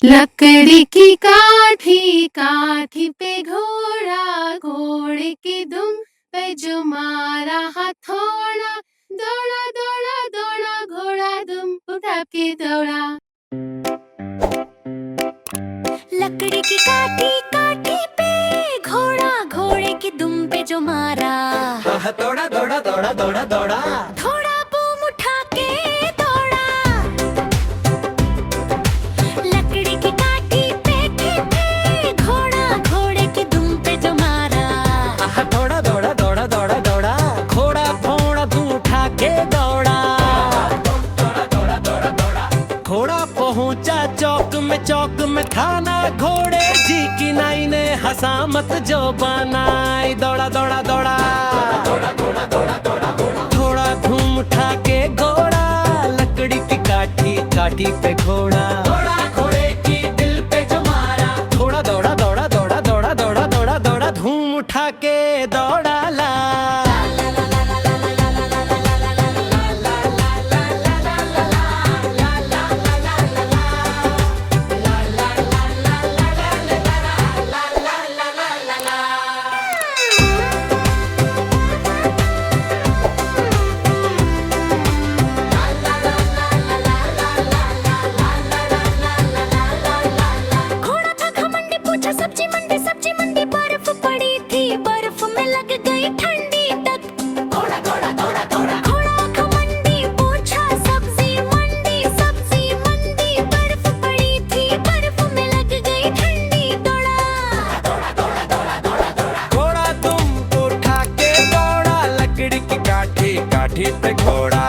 लकड़ी की काठी काठी पे घोड़ा, घोड़े की दुम पे जो मारा हथौड़ा, दौड़ा दौड़ा दौड़ा घोड़ा दुम उठा के दौड़ा। लकड़ी की काठी काठी पे घोड़ा, घोड़े की दुम पे जो मारा, दौड़ा दौड़ा दौड़ा दौड़ा दौड़ा, थोड़ा बूम उठा के दौड़ा। लकड़ी की काठी पे घोड़ा, घोड़े की दुम पे जो मारा, दौड़ा दौड़ा दौड़ा दौड़ा दौड़ा, घोड़ा फोड़ा तू उठा के दौड़ा। घोड़ा पहुंचा चौक में खाना, घोड़े जी की नाई ने हसामत जो बनाई। दौड़ा दौड़ा दौड़ा, थोड़ा धूम उठा के घोड़ा, लकड़ी की काठी काठी पे घोड़ा, घोड़े की दिल पे जो मारा। थोड़ा दौड़ा दौड़ा दौड़ा दौड़ा दौड़ा दौड़ा दौड़ा, धूम उठा के दौड़ा ला। घोड़ा था घमंडी, पूछा सब्जी मंडी, बर्फ पड़ी थी, बर्फ में लग गई ठंडी तक। घोड़ा घोड़ा घोड़ा घोड़ा, घोड़ा घमंडी, पूछा सब्जी मंडी, बर्फ पड़ी थी, बर्फ में लग गई ठंडी। घोड़ा तुम उठा के दौड़ा, लकड़ी की काठी काठी पे घोड़ा।